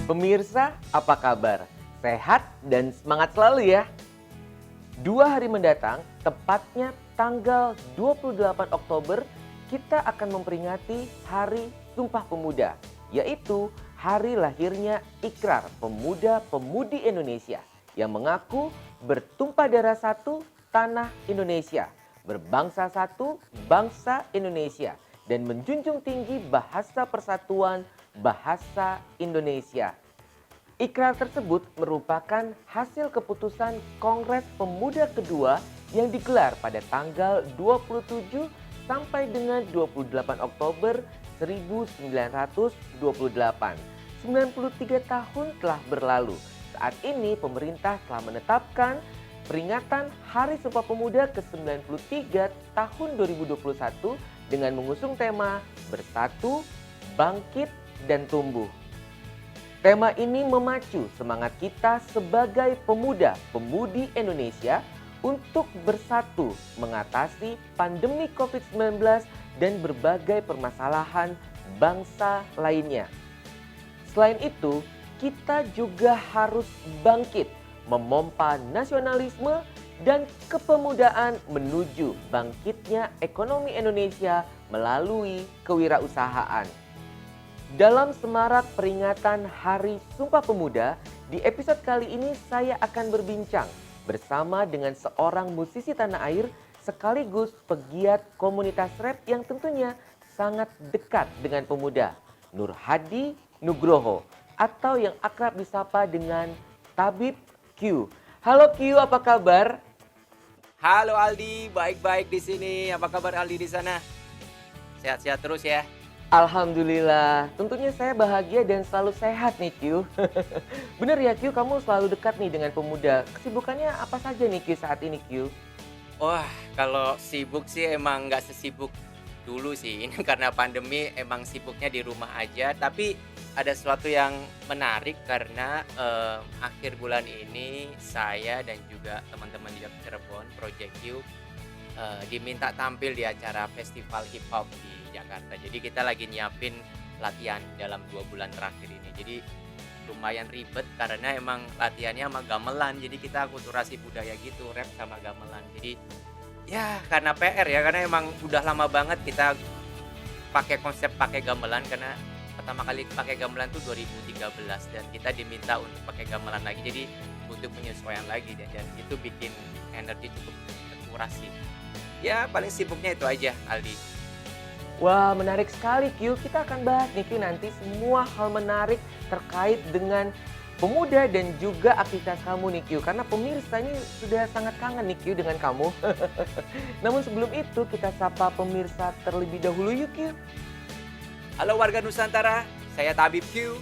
Pemirsa, apa kabar? Sehat dan semangat selalu ya. 2 hari mendatang, tepatnya tanggal 28 Oktober, kita akan memperingati Hari Sumpah Pemuda, yaitu hari lahirnya Ikrar Pemuda-Pemudi Indonesia yang mengaku bertumpah darah satu tanah Indonesia, berbangsa satu bangsa Indonesia, dan menjunjung tinggi bahasa persatuan bahasa Indonesia. Ikrar tersebut merupakan hasil keputusan Kongres Pemuda kedua yang digelar pada tanggal 27 sampai dengan 28 Oktober 1928. 93 tahun telah berlalu. Saat ini pemerintah telah menetapkan peringatan Hari Sumpah Pemuda ke-93 tahun 2021 dengan mengusung tema Bersatu, Bangkit, dan Tumbuh. Tema ini memacu semangat kita sebagai pemuda-pemudi Indonesia untuk bersatu mengatasi pandemi COVID-19 dan berbagai permasalahan bangsa lainnya. Selain itu, kita juga harus bangkit, memompa nasionalisme dan kepemudaan menuju bangkitnya ekonomi Indonesia melalui kewirausahaan. Dalam semarak peringatan Hari Sumpah Pemuda, di episode kali ini saya akan berbincang bersama dengan seorang musisi tanah air sekaligus pegiat komunitas rap yang tentunya sangat dekat dengan pemuda, Nur Hadi Nugroho, atau yang akrab disapa dengan Tabib Q. Halo Q, apa kabar? Halo Aldi, baik-baik di sini. Apa kabar Aldi di sana? Sehat-sehat terus ya. Alhamdulillah, tentunya saya bahagia dan selalu sehat nih Q. Bener ya Q, kamu selalu dekat nih dengan pemuda. Kesibukannya apa saja nih Q saat ini Q? Wah, kalau sibuk sih emang nggak sesibuk dulu sih. Ini karena pandemi emang sibuknya di rumah aja. Tapi ada sesuatu yang menarik karena akhir bulan ini saya dan juga teman-teman di Cirebon, Project Q, diminta tampil di acara festival hip hop di Jakarta. Jadi kita lagi nyiapin latihan dalam 2 bulan terakhir ini. Jadi lumayan ribet karena emang latihannya sama gamelan. Jadi kita akulturasi budaya gitu, rap sama gamelan. Jadi ya karena PR ya, karena emang udah lama banget kita pakai konsep pakai gamelan, karena pertama kali pakai gamelan tuh 2013 dan kita diminta untuk pakai gamelan lagi. Jadi butuh penyesuaian lagi dan itu bikin energi cukup terkuras sih. Ya paling sibuknya itu aja Aldi. Wah, menarik sekali Q. Kita akan bahas nih Q nanti semua hal menarik terkait dengan pemuda dan juga aktivitas kamu nih Q. Karena pemirsa ini sudah sangat kangen nih Q dengan kamu. Namun sebelum itu kita sapa pemirsa terlebih dahulu yuk Q. Halo warga Nusantara, saya Tabib Q.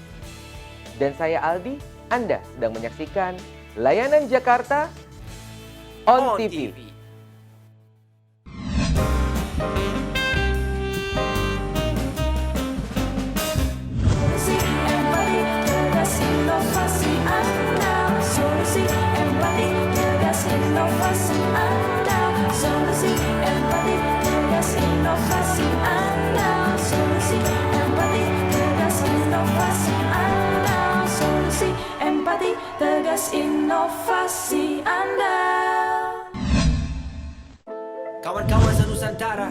Dan saya Aldi. Anda sedang menyaksikan Layanan Jakarta on TV. Inovasi andal. Kawan-kawan senusantara,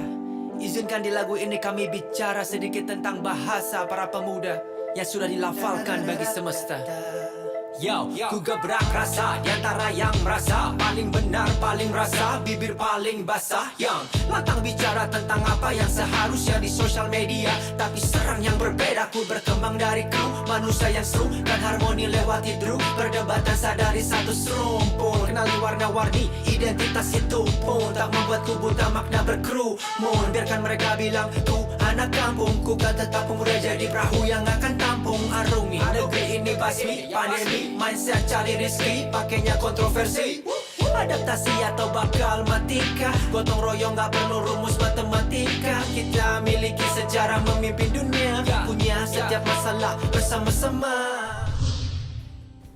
izinkan di lagu ini kami bicara sedikit tentang bahasa para pemuda yang sudah dilafalkan bagi semesta. Yo, ku gebrak rasa di antara yang merasa paling benar, paling merasa bibir paling basah, yang lantang bicara tentang apa yang seharusnya di sosial media, tapi serang yang berbeda. Ku berkembang dari kru manusia yang seru dan harmoni lewati drum perdebatan, sadari satu serumpun, kenali warna-warni identitas itu pun tak membuatku buta makna berkerumun. Biarkan mereka bilang ku anak kampung, ku kan tetap pemuda jadi perahu yang akan tampung arungi negeri ini basmi pandemi. Mindset cari rezeki, pakainya kontroversi. Adaptasi atau bakal matika, gotong royong gak perlu rumus matematika. Kita miliki sejarah memimpin dunia, punya setiap masalah bersama-sama.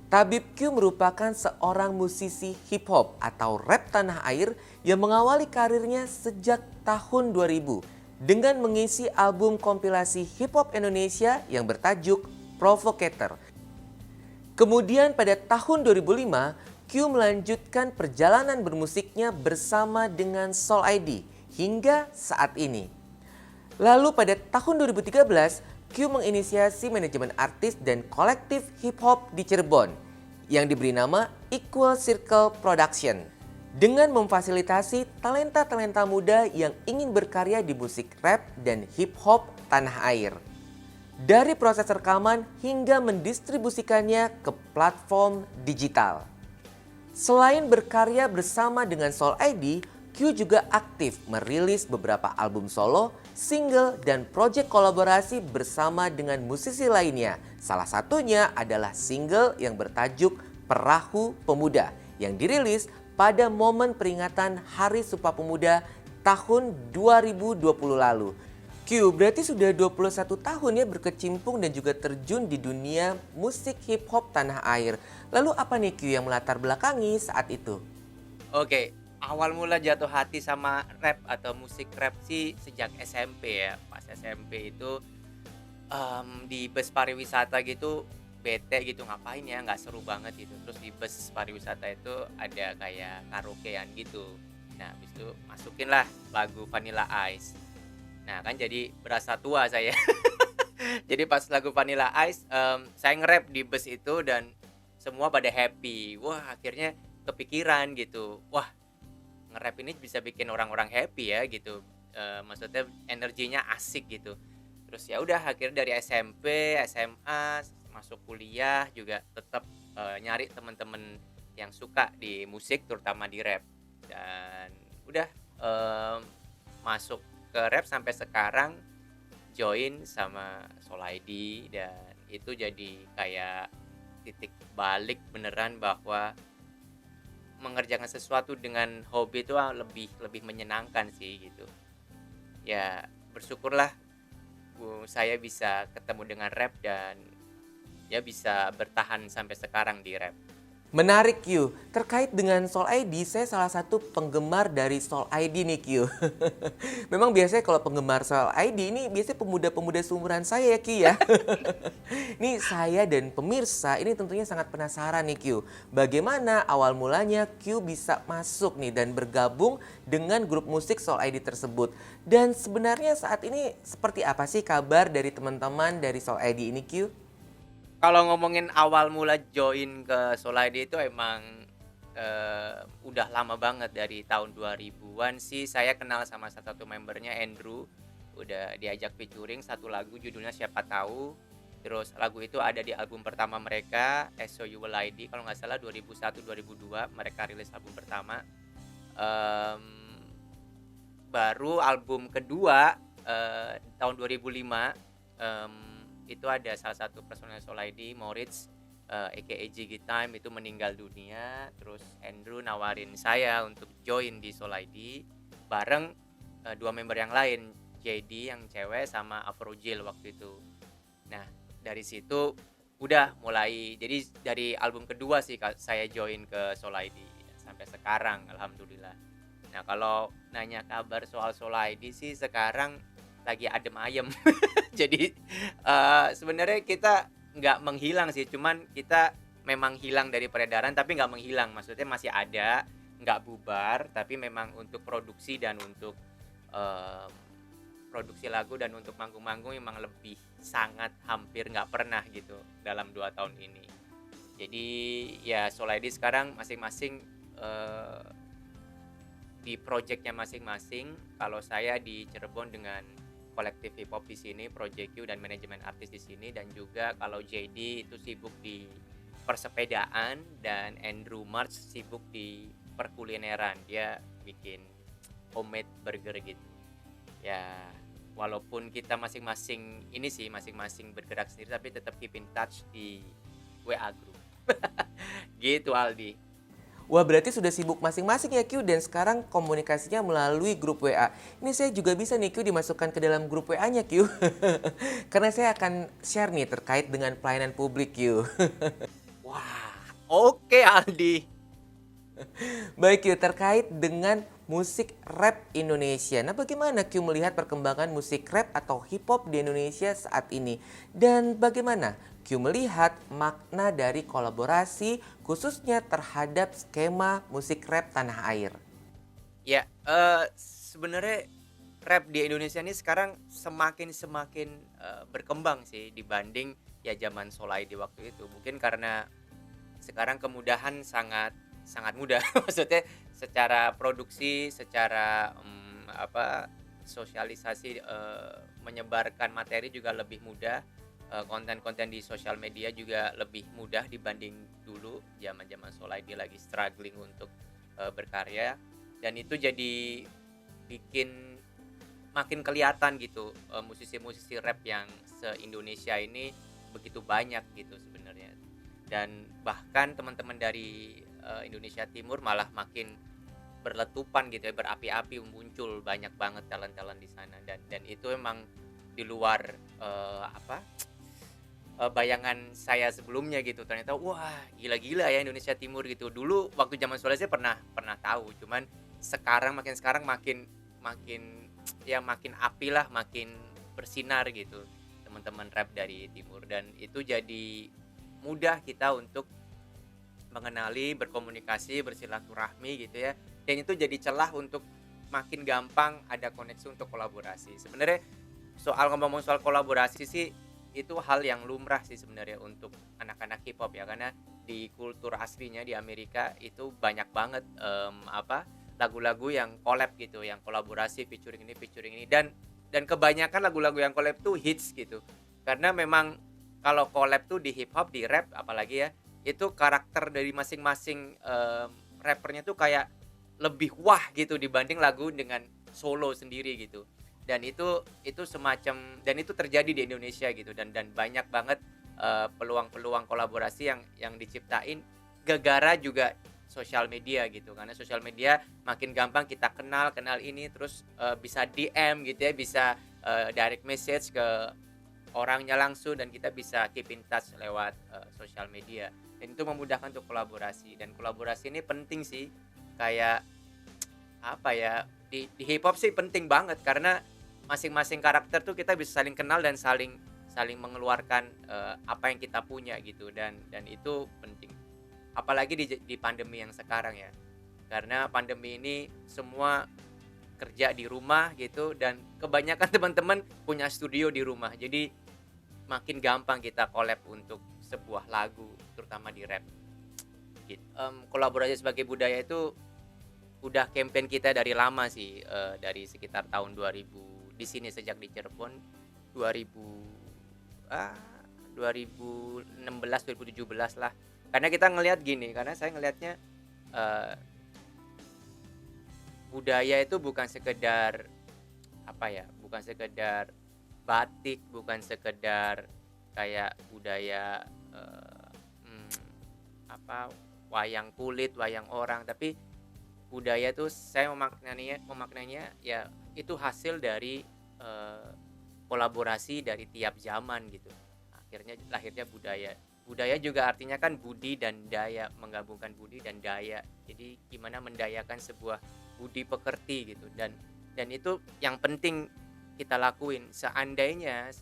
Tabib Q merupakan seorang musisi hip hop atau rap tanah air yang mengawali karirnya sejak tahun 2000 dengan mengisi album kompilasi hip hop Indonesia yang bertajuk Provocator. Kemudian pada tahun 2005, Q melanjutkan perjalanan bermusiknya bersama dengan Soul ID hingga saat ini. Lalu pada tahun 2013, Q menginisiasi manajemen artis dan kolektif hip hop di Cirebon yang diberi nama Equal Circle Production dengan memfasilitasi talenta-talenta muda yang ingin berkarya di musik rap dan hip hop tanah air. Dari proses rekaman hingga mendistribusikannya ke platform digital. Selain berkarya bersama dengan Soul ID, Q juga aktif merilis beberapa album solo, single, dan proyek kolaborasi bersama dengan musisi lainnya. Salah satunya adalah single yang bertajuk Perahu Pemuda yang dirilis pada momen peringatan Hari Sumpah Pemuda tahun 2020 lalu. Q, berarti sudah 21 tahun ya berkecimpung dan juga terjun di dunia musik hip hop tanah air. Lalu apa nih Q yang melatar belakangi saat itu? Oke, awal mula jatuh hati sama rap atau musik rap sih sejak SMP ya. Pas SMP itu di bus pariwisata gitu bete gitu, ngapain ya, nggak seru banget gitu. Terus di bus pariwisata itu ada kayak karaokean gitu. Nah habis itu masukin lah lagu Vanilla Ice. Nah kan jadi berasa tua saya. Jadi pas lagu Vanilla Ice saya nge-rap di bus itu dan semua pada happy. Wah akhirnya kepikiran gitu. Wah nge-rap ini bisa bikin orang-orang happy ya gitu. Maksudnya energinya asik gitu. Terus ya udah akhirnya dari SMP, SMA, masuk kuliah juga tetap nyari teman-teman yang suka di musik terutama di rap. Dan udah masuk ke rap sampai sekarang, join sama Soul ID, dan itu jadi kayak titik balik beneran bahwa mengerjakan sesuatu dengan hobi itu lebih menyenangkan sih gitu. Ya bersyukurlah saya bisa ketemu dengan rap dan ya bisa bertahan sampai sekarang di rap. Menarik Q, terkait dengan Soul ID, saya salah satu penggemar dari Soul ID nih Q. Memang biasanya kalau penggemar Soul ID ini biasanya pemuda-pemuda seumuran saya ya Q ya. Nih saya dan pemirsa ini tentunya sangat penasaran nih Q. Bagaimana awal mulanya Q bisa masuk nih dan bergabung dengan grup musik Soul ID tersebut. Dan sebenarnya saat ini seperti apa sih kabar dari teman-teman dari Soul ID ini Q? Kalau ngomongin awal mula join ke Soul ID itu emang udah lama banget, dari tahun 2000-an sih saya kenal sama salah satu membernya Andrew. Udah diajak featuring satu lagu judulnya Siapa Tahu. Terus lagu itu ada di album pertama mereka, So You Will ID, kalau nggak salah 2001-2002 mereka rilis album pertama. Baru album kedua tahun 2005 itu ada salah satu personel Soul ID, Moritz, aka Jiggy Time, itu meninggal dunia. Terus Andrew nawarin saya untuk join di Soul ID bareng dua member yang lain, JD yang cewek sama Afrojil waktu itu. Nah dari situ udah mulai, jadi dari album kedua sih saya join ke Soul ID sampai sekarang alhamdulillah. Nah kalau nanya kabar soal Soul ID sih sekarang lagi adem ayem. Jadi sebenarnya kita nggak menghilang sih, cuman kita memang hilang dari peredaran tapi nggak menghilang, maksudnya masih ada, nggak bubar, tapi memang untuk produksi dan untuk produksi lagu dan untuk manggung-manggung memang lebih sangat hampir nggak pernah gitu dalam 2 tahun ini. Jadi ya Soul ID sekarang masing-masing di projectnya masing-masing. Kalau saya di Cirebon dengan kolektif hip hop di sini, Project Q dan manajemen artis di sini, dan juga kalau JD itu sibuk di persepedaan dan Andrew March sibuk di perkulineran, dia bikin homemade burger gitu. Ya walaupun kita masing-masing ini sih masing-masing bergerak sendiri tapi tetap keep in touch di WA group. Gitu Aldi. Wah berarti sudah sibuk masing-masing ya Q dan sekarang komunikasinya melalui grup WA. Ini saya juga bisa nih Q dimasukkan ke dalam grup WA-nya Q. Karena saya akan share nih terkait dengan pelayanan publik Q. Wah, oke Aldi. Baik Q, terkait dengan musik rap Indonesia. Nah, bagaimana Q melihat perkembangan musik rap atau hip hop di Indonesia saat ini? Dan bagaimana Q melihat makna dari kolaborasi khususnya terhadap skema musik rap tanah air? Ya, sebenarnya rap di Indonesia ini sekarang semakin berkembang sih dibanding ya zaman Solai di waktu itu. Mungkin karena sekarang kemudahan sangat sangat mudah. Maksudnya secara produksi, secara sosialisasi, menyebarkan materi juga lebih mudah. Konten-konten di sosial media juga lebih mudah dibanding dulu zaman-zaman Solai dia lagi struggling untuk berkarya, dan itu jadi bikin makin kelihatan gitu musisi-musisi rap yang se-Indonesia ini begitu banyak gitu sebenarnya. Dan bahkan teman-teman dari Indonesia Timur malah makin berletupan gitu ya, berapi-api, muncul banyak banget talent-talent di sana, dan itu emang di luar bayangan saya sebelumnya gitu. Ternyata wah, gila-gila ya Indonesia Timur gitu. Dulu waktu zaman sekolah saya pernah tahu, cuman sekarang makin makin ya makin api lah, makin bersinar gitu teman-teman rap dari timur, dan itu jadi mudah kita untuk mengenali, berkomunikasi, bersilaturahmi gitu ya. Dan itu jadi celah untuk makin gampang ada koneksi untuk kolaborasi. Sebenarnya ngomong soal kolaborasi sih itu hal yang lumrah sih sebenarnya untuk anak-anak hip hop ya, karena di kultur aslinya di Amerika itu banyak banget lagu-lagu yang collab gitu, yang kolaborasi featuring ini, dan kebanyakan lagu-lagu yang collab tuh hits gitu. Karena memang kalau collab tuh di hip hop, di rap apalagi ya, itu karakter dari masing-masing rappernya tuh kayak lebih wah gitu dibanding lagu dengan solo sendiri gitu. Dan itu semacam, dan itu terjadi di Indonesia gitu, dan banyak banget peluang-peluang kolaborasi yang diciptain gara-gara juga sosial media gitu. Karena sosial media makin gampang kita kenal ini, terus bisa DM gitu ya, bisa direct message ke orangnya langsung, dan kita bisa keep in touch lewat sosial media, dan itu memudahkan untuk kolaborasi. Dan kolaborasi ini penting sih, kayak apa ya, di hip hop sih penting banget, karena masing-masing karakter tuh kita bisa saling kenal dan saling mengeluarkan apa yang kita punya gitu, dan itu penting. Apalagi di pandemi yang sekarang ya, karena pandemi ini semua kerja di rumah gitu, dan kebanyakan teman-teman punya studio di rumah, jadi makin gampang kita collab untuk sebuah lagu, terutama di rap gitu. Kolaborasi sebagai budaya itu udah campaign kita dari lama sih, dari sekitar tahun 2000 di sini, sejak di Cirebon 2016 2017 lah. Karena kita ngelihat gini, karena saya ngelihatnya budaya itu bukan sekedar bukan sekedar batik, bukan sekedar kayak budaya wayang kulit, wayang orang, tapi budaya itu saya memaknainya ya itu hasil dari kolaborasi dari tiap zaman gitu. Akhirnya lahirnya budaya. Budaya juga artinya kan budi dan daya, menggabungkan budi dan daya. Jadi gimana mendayakan sebuah budi pekerti gitu, dan itu yang penting kita lakuin. Seandainya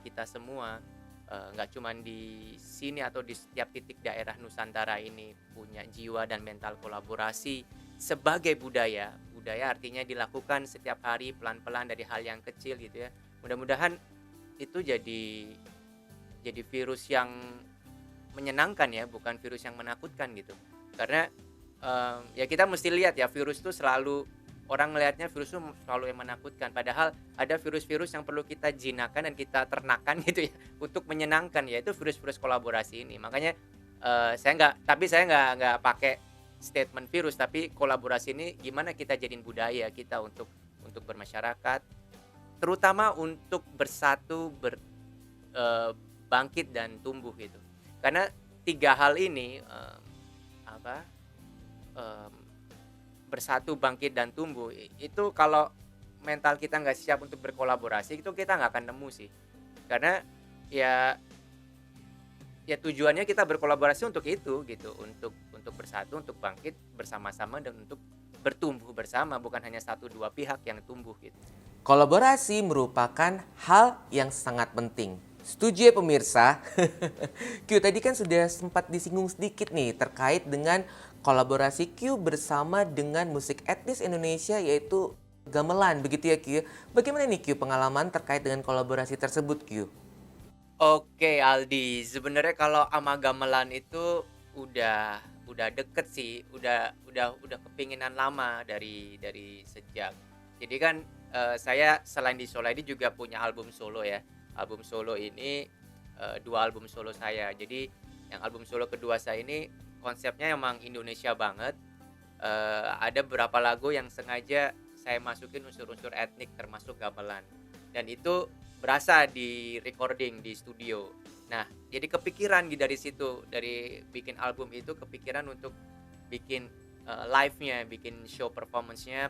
kita semua nggak cuma di sini atau di setiap titik daerah Nusantara ini punya jiwa dan mental kolaborasi sebagai budaya artinya dilakukan setiap hari pelan-pelan dari hal yang kecil gitu ya. Mudah-mudahan itu jadi virus yang menyenangkan ya, bukan virus yang menakutkan gitu. Karena ya kita mesti lihat ya, virus itu selalu, orang ngelihatnya virus itu selalu yang menakutkan, padahal ada virus-virus yang perlu kita jinakan dan kita ternakan gitu ya untuk menyenangkan, yaitu virus-virus kolaborasi ini. Makanya saya nggak pakai statement virus, tapi kolaborasi ini gimana kita jadiin budaya kita untuk bermasyarakat, terutama untuk bersatu, bangkit dan tumbuh gitu. Karena 3 hal ini bersatu, bangkit dan tumbuh itu, kalau mental kita nggak siap untuk berkolaborasi, itu kita nggak akan nemu sih. Karena ya tujuannya kita berkolaborasi untuk itu gitu, untuk untuk bersatu, untuk bangkit bersama-sama dan untuk bertumbuh bersama, bukan hanya satu dua pihak yang tumbuh gitu. Kolaborasi merupakan hal yang sangat penting. Setuju ya pemirsa? Q tadi kan sudah sempat disinggung sedikit nih terkait dengan kolaborasi Q bersama dengan musik etnis Indonesia yaitu gamelan, begitu ya Q? Bagaimana nih Q pengalaman terkait dengan kolaborasi tersebut Q? Oke Aldi, sebenarnya kalau sama gamelan itu udah deket sih, udah kepinginan lama dari sejak. Jadi kan saya selain di Solo ini juga punya album solo ya. Album solo ini 2 album solo saya. Jadi yang album solo kedua saya ini konsepnya emang Indonesia banget. Ada beberapa lagu yang sengaja saya masukin unsur-unsur etnik termasuk gamelan. Dan itu berasa di recording di studio. Nah, jadi kepikiran dari situ, dari bikin album itu kepikiran untuk bikin live-nya, bikin show performance-nya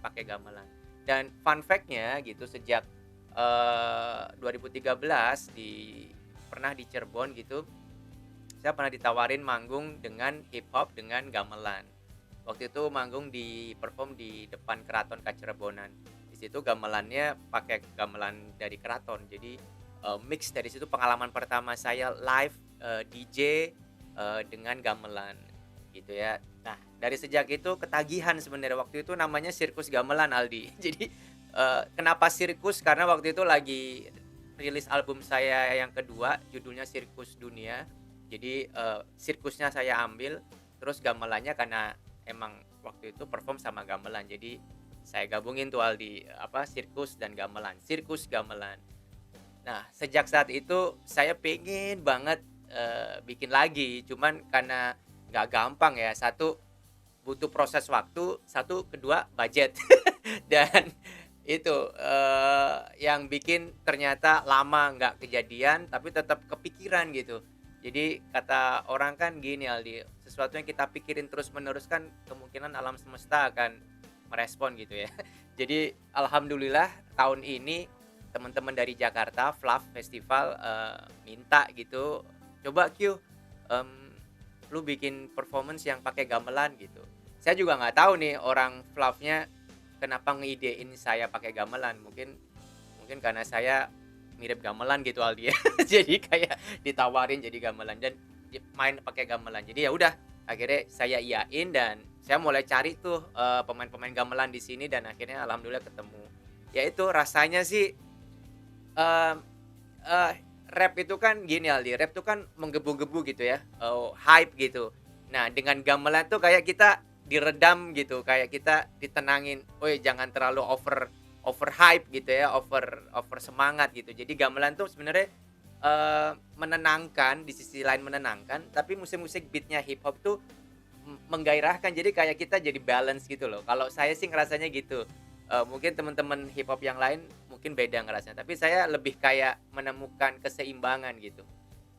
pakai gamelan. Dan fun fact-nya gitu sejak 2013 pernah di Cirebon gitu, saya pernah ditawarin manggung dengan hip hop dengan gamelan. Waktu itu manggung perform di depan Keraton Kacirebonan. Di situ gamelannya pakai gamelan dari keraton. Jadi mix dari situ pengalaman pertama saya live DJ dengan gamelan gitu ya. Nah, dari sejak itu ketagihan sebenarnya, waktu itu namanya Sirkus Gamelan Aldi. Jadi kenapa sirkus? Karena waktu itu lagi rilis album saya yang kedua, judulnya Sirkus Dunia. Jadi sirkusnya saya ambil, terus gamelannya karena emang waktu itu perform sama gamelan. Jadi saya gabungin tuh Aldi, sirkus dan gamelan, Sirkus Gamelan. Nah, sejak saat itu saya pengen banget bikin lagi, cuman karena nggak gampang ya. Satu, butuh proses waktu, satu, kedua budget. Dan itu yang bikin ternyata lama nggak kejadian tapi tetap kepikiran gitu. Jadi kata orang kan gini Aldi, sesuatu yang kita pikirin terus menerus kan kemungkinan alam semesta akan merespon gitu ya. Jadi alhamdulillah tahun ini teman-teman dari Jakarta Fluff Festival minta gitu, coba Q lu bikin performance yang pakai gamelan gitu. Saya juga nggak tahu nih orang Fluffnya kenapa ngeidein saya pakai gamelan. Mungkin karena saya mirip gamelan gitu Aldi ya. Jadi kayak ditawarin jadi gamelan dan main pakai gamelan. Jadi ya udah akhirnya saya iyain dan saya mulai cari tuh pemain-pemain gamelan di sini dan akhirnya alhamdulillah ketemu. Ya itu rasanya sih rap itu kan gini Aldi, rap itu kan menggebu-gebu gitu ya. Hype gitu. Nah, dengan gamelan tuh kayak kita diredam gitu, kayak kita ditenangin. Woi, jangan terlalu over hype gitu ya, over semangat gitu. Jadi gamelan tuh sebenarnya menenangkan, di sisi lain menenangkan, tapi musik-musik beatnya hip hop tuh menggairahkan. Jadi kayak kita jadi balance gitu loh. Kalau saya sih ngerasanya gitu. Mungkin teman-teman hip hop yang lain mungkin beda ngerasanya, tapi saya lebih kayak menemukan keseimbangan gitu.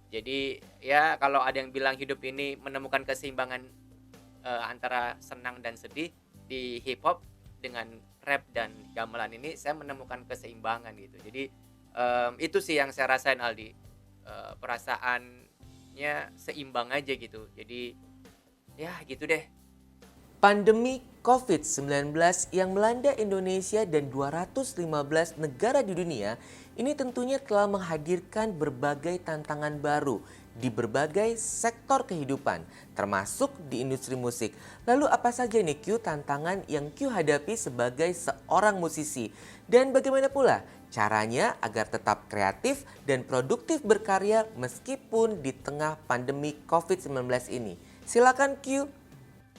Jadi ya kalau ada yang bilang hidup ini menemukan keseimbangan antara senang dan sedih, di hip hop dengan rap dan gamelan ini saya menemukan keseimbangan gitu. Jadi itu sih yang saya rasain Aldi, perasaannya seimbang aja gitu. Jadi ya gitu deh. Pandemi COVID-19 yang melanda Indonesia dan 215 negara di dunia ini tentunya telah menghadirkan berbagai tantangan baru di berbagai sektor kehidupan, termasuk di industri musik. Lalu apa saja nih Q tantangan yang Q hadapi sebagai seorang musisi? Dan bagaimana pula caranya agar tetap kreatif dan produktif berkarya meskipun di tengah pandemi COVID-19 ini? Silakan Q.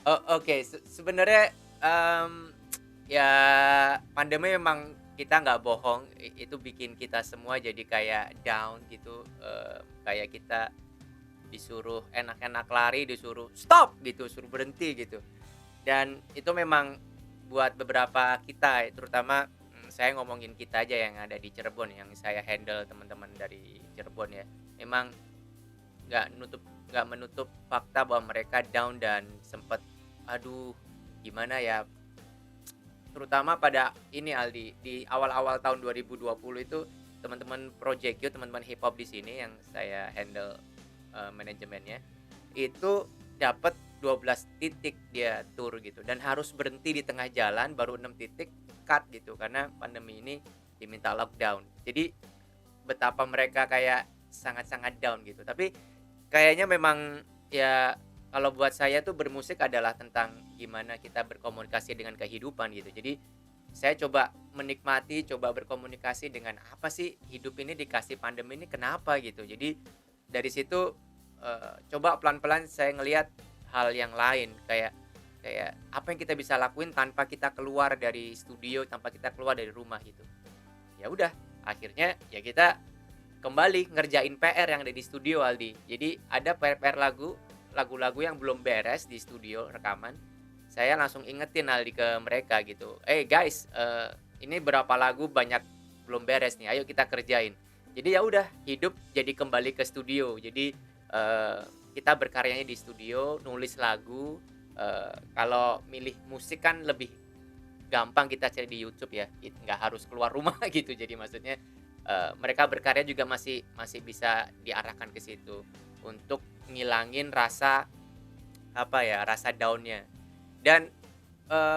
Oke, sebenarnya ya pandemi memang kita nggak bohong, itu bikin kita semua jadi kayak down gitu, kayak kita disuruh enak-enak lari, disuruh stop gitu, suruh berhenti gitu. Dan itu memang buat beberapa kita, terutama saya ngomongin kita aja yang ada di Cirebon, yang saya handle teman-teman dari Cirebon ya. Memang nggak menutup fakta bahwa mereka down dan sempat aduh gimana ya, terutama pada ini Aldi, di awal-awal tahun 2020 itu teman-teman Project Q, teman-teman hip hop di sini yang saya handle manajemennya, itu dapat 12 titik dia tur gitu dan harus berhenti di tengah jalan baru 6 titik cut gitu karena pandemi ini diminta lockdown. Jadi betapa mereka kayak sangat-sangat down gitu. Tapi kayaknya memang ya kalau buat saya tuh bermusik adalah tentang gimana kita berkomunikasi dengan kehidupan gitu. Jadi saya coba menikmati, coba berkomunikasi dengan apa sih hidup ini dikasih pandemi ini kenapa gitu. Jadi dari situ coba pelan-pelan saya ngelihat hal yang lain kayak kayak apa yang kita bisa lakuin tanpa kita keluar dari studio, tanpa kita keluar dari rumah gitu. Ya udah, akhirnya ya kita kembali ngerjain PR yang ada di studio Aldi. Jadi ada PR-PR lagu-lagu yang belum beres di studio rekaman. Saya langsung ingetin Aldi ke mereka gitu. Guys, ini berapa lagu banyak belum beres nih. Ayo kita kerjain. Jadi ya udah hidup jadi kembali ke studio. Jadi kita berkaryanya di studio, nulis lagu. Kalau milih musik kan lebih gampang kita cari di YouTube ya, nggak harus keluar rumah gitu. Jadi maksudnya mereka berkarya juga masih masih bisa diarahkan ke situ untuk ngilangin rasa rasa down-nya. Dan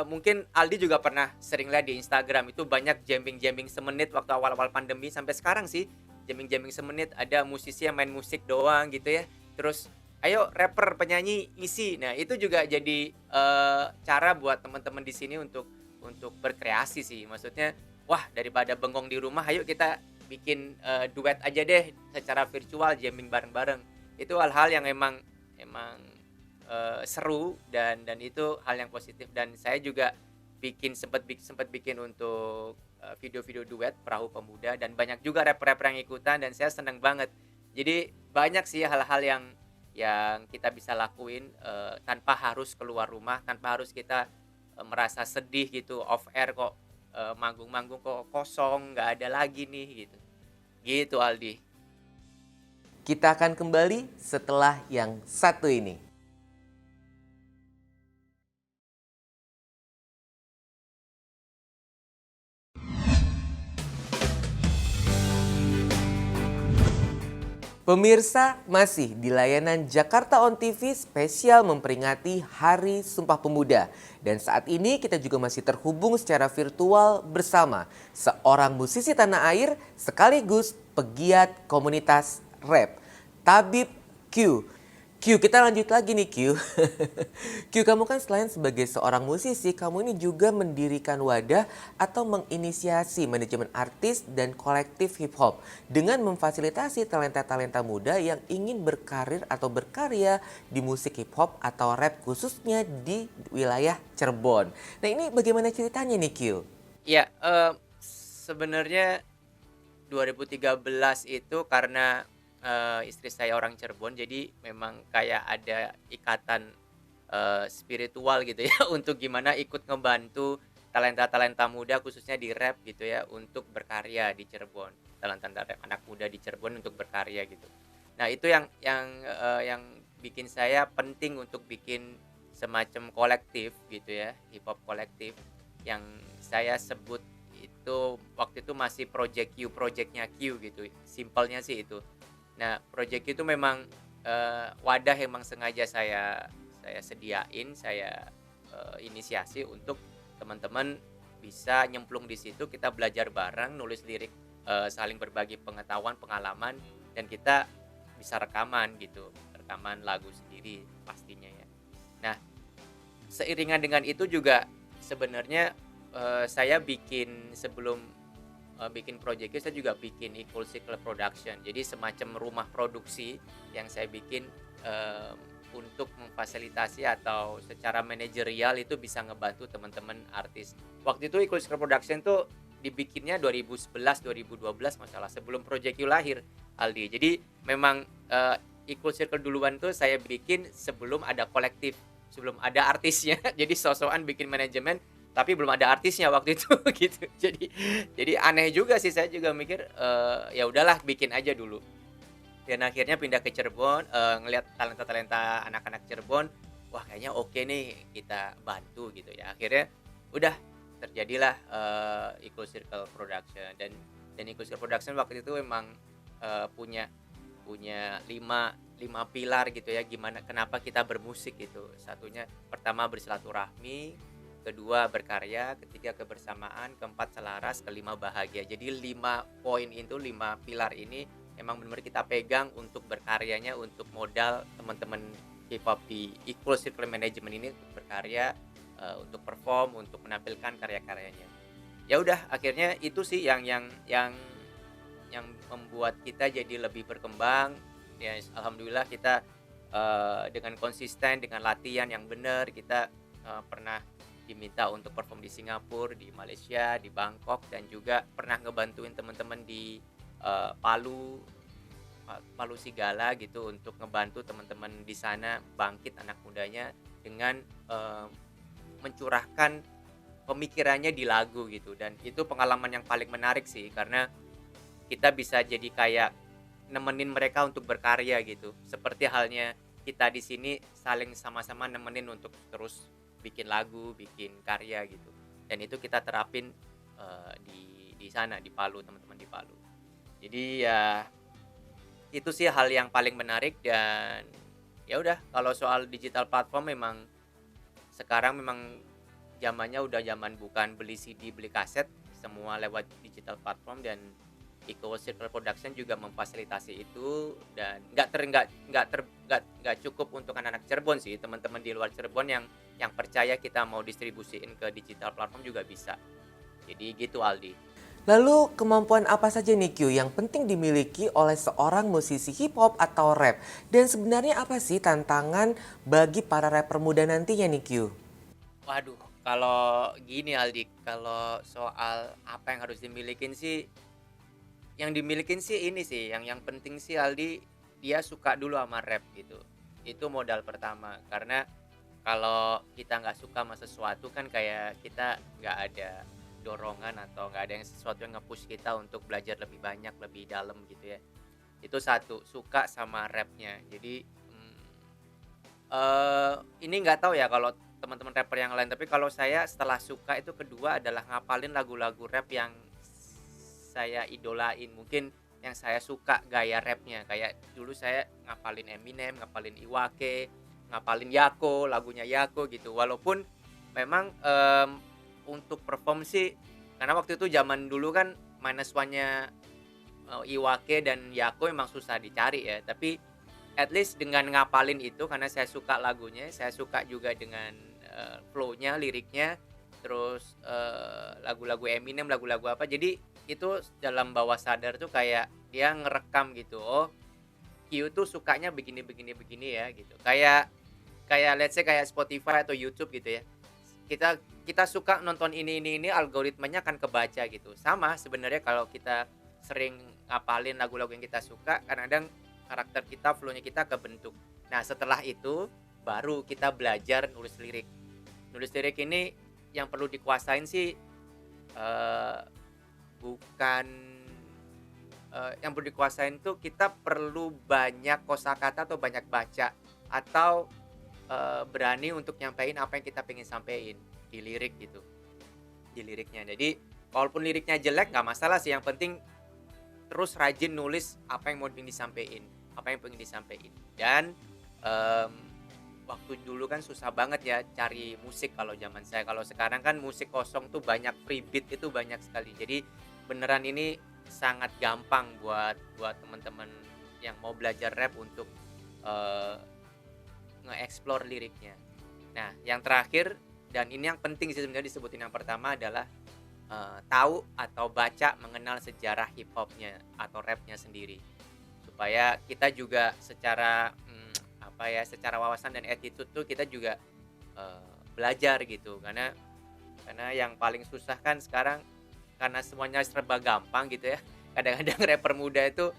mungkin Aldi juga pernah sering lihat di Instagram itu banyak jamming-jamming semenit waktu awal-awal pandemi sampai sekarang sih jamming-jamming semenit ada musisi yang main musik doang gitu ya. Terus ayo rapper penyanyi isi. Nah, itu juga jadi cara buat teman-teman di sini untuk berkreasi sih. Maksudnya, wah daripada bengong di rumah, ayo kita bikin duet aja deh secara virtual jamming bareng-bareng. Itu hal-hal yang emang seru dan itu hal yang positif dan saya juga sempat bikin untuk video-video duet Perahu Pemuda dan banyak juga rapper-rapper yang ikutan dan saya seneng banget. Jadi banyak sih hal-hal yang kita bisa lakuin tanpa harus keluar rumah, tanpa harus kita merasa sedih gitu, off air kok manggung-manggung kok kosong, nggak ada lagi nih gitu. Gitu Aldi. Kita akan kembali setelah yang satu ini. Pemirsa, masih di layanan Jakarta On TV spesial memperingati Hari Sumpah Pemuda. Dan saat ini kita juga masih terhubung secara virtual bersama seorang musisi tanah air sekaligus pegiat komunitas rap, Thabib Q. Q, kita lanjut lagi nih Q. Q, kamu kan selain sebagai seorang musisi, kamu ini juga mendirikan wadah atau menginisiasi manajemen artis dan kolektif hip hop dengan memfasilitasi talenta-talenta muda yang ingin berkarir atau berkarya di musik hip hop atau rap khususnya di wilayah Cirebon. Nah, ini bagaimana ceritanya nih Q? Iya, sebenarnya 2013 itu karena istri saya orang Cirebon, jadi memang kayak ada ikatan spiritual gitu ya untuk gimana ikut ngebantu talenta-talenta muda khususnya di rap gitu ya untuk berkarya di Cirebon. Talenta rap anak muda di Cirebon untuk berkarya gitu. Nah, itu yang bikin saya penting untuk bikin semacam kolektif gitu ya, hip hop kolektif yang saya sebut itu waktu itu masih Project Q, projectnya Q gitu. Simpelnya sih itu. Nah, project itu memang wadah yang memang sengaja saya sediain, saya inisiasi untuk teman-teman bisa nyemplung di situ, kita belajar bareng, nulis lirik, saling berbagi pengetahuan, pengalaman, dan kita bisa rekaman gitu, rekaman lagu sendiri pastinya ya. Nah, seiringan dengan itu juga sebenarnya saya sebelum bikin project itu saya juga bikin Equal Circle Production. Jadi semacam rumah produksi yang saya bikin untuk memfasilitasi atau secara manajerial itu bisa ngebantu teman-teman artis. Waktu itu Equal Circle Production tuh dibikinnya 2011 2012 masalah sebelum Project You lahir Aldi. Jadi memang Equal Circle duluan tuh saya bikin sebelum ada kolektif, sebelum ada artisnya. Jadi so-soan bikin manajemen tapi belum ada artisnya waktu itu gitu. Jadi aneh juga sih, saya juga mikir ya udahlah bikin aja dulu. Dan akhirnya pindah ke Cirebon, ngelihat talenta-talenta anak-anak Cirebon, wah kayaknya oke nih kita bantu gitu ya. Akhirnya udah terjadilah Equal Circle Production dan Equal Circle Production waktu itu memang punya 5 5 pilar gitu ya, gimana kenapa kita bermusik gitu. Satunya pertama bersilaturahmi, kedua berkarya, ketiga kebersamaan, keempat selaras, kelima bahagia. Jadi 5 poin itu, 5 pilar ini emang benar-benar kita pegang untuk berkaryanya, untuk modal teman-teman hip hop di Equal Circle Management ini untuk berkarya, untuk perform, untuk menampilkan karya-karyanya. Ya udah, akhirnya itu sih yang membuat kita jadi lebih berkembang. Ya alhamdulillah kita, dengan konsisten, dengan latihan yang benar, kita, pernah diminta untuk perform di Singapura, di Malaysia, di Bangkok, dan juga pernah ngebantuin teman-teman di, Palu, Palu Sigala gitu, untuk ngebantu teman-teman di sana bangkit anak mudanya dengan, mencurahkan pemikirannya di lagu gitu. Dan itu pengalaman yang paling menarik sih, karena kita bisa jadi kayak nemenin mereka untuk berkarya gitu. Seperti halnya kita di sini saling sama-sama nemenin untuk terus bikin lagu, bikin karya gitu. Dan itu kita terapin, di sana, di Palu, teman-teman di Palu. Jadi ya itu sih hal yang paling menarik. Dan ya udah, kalau soal digital platform memang sekarang memang zamannya udah zaman bukan beli CD, beli kaset, semua lewat digital platform. Dan Eco Circle Production juga memfasilitasi itu. Dan nggak cukup untuk anak-anak Cirebon sih, teman-teman di luar Cirebon yang percaya kita mau distribusiin ke digital platform juga bisa. Jadi gitu Aldi. Lalu kemampuan apa saja nih Q yang penting dimiliki oleh seorang musisi hip hop atau rap? Dan sebenarnya apa sih tantangan bagi para rapper muda nantinya nih Q? Waduh, kalau gini Aldi, kalau soal apa yang harus dimilikin sih, yang dimilikin sih ini sih, yang penting sih Aldi, dia suka dulu sama rap gitu. Itu modal pertama, karena kalau kita nggak suka sama sesuatu kan kayak kita nggak ada dorongan, atau nggak ada yang sesuatu yang nge-push kita untuk belajar lebih banyak, lebih dalam gitu ya. Itu satu, suka sama rapnya. Jadi ini nggak tahu ya kalau teman-teman rapper yang lain, tapi kalau saya setelah suka itu kedua adalah ngapalin lagu-lagu rap yang saya idolain. Mungkin yang saya suka gaya rapnya, kayak dulu saya ngapalin Eminem, ngapalin Iwake, ngapalin Yako, lagunya Yako gitu. Walaupun memang, untuk perform sih, karena waktu itu zaman dulu kan minus one-nya, Iwake dan Yako emang susah dicari ya. Tapi at least dengan ngapalin itu, karena saya suka lagunya, saya suka juga dengan, flow-nya, liriknya, terus, lagu-lagu Eminem, lagu-lagu apa, jadi itu dalam bawah sadar tuh kayak dia ngerekam gitu, oh Q tuh sukanya begini begini begini ya gitu. Kayak kayak let's say kayak Spotify atau YouTube gitu ya. Kita kita suka nonton ini, algoritmanya akan kebaca gitu. Sama sebenarnya kalau kita sering ngapalin lagu-lagu yang kita suka, kadang-kadang karakter kita, flow-nya kita kebentuk. Nah, setelah itu baru kita belajar nulis lirik. Nulis lirik ini yang perlu dikuasain sih, eh, bukan, yang perlu dikuasain tuh kita perlu banyak kosakata atau banyak baca, atau, berani untuk nyampein apa yang kita pengen sampein di lirik gitu, di liriknya. Jadi walaupun liriknya jelek nggak masalah sih, yang penting terus rajin nulis apa yang mau pengen disampein, apa yang pengen disampein. Dan, waktu dulu kan susah banget ya cari musik kalau zaman saya. Kalau sekarang kan musik kosong tuh banyak, free beat itu banyak sekali. Jadi beneran ini sangat gampang buat teman-teman yang mau belajar rap untuk, nge-explore liriknya. Nah, yang terakhir dan ini yang penting sih sebenarnya disebutin, yang pertama adalah, tahu atau baca, mengenal sejarah hip hopnya atau rapnya sendiri. Supaya kita juga secara, apa ya, secara wawasan dan attitude tuh kita juga, belajar gitu. Karena yang paling susah kan sekarang, karena semuanya serba gampang gitu ya. Kadang-kadang rapper muda itu,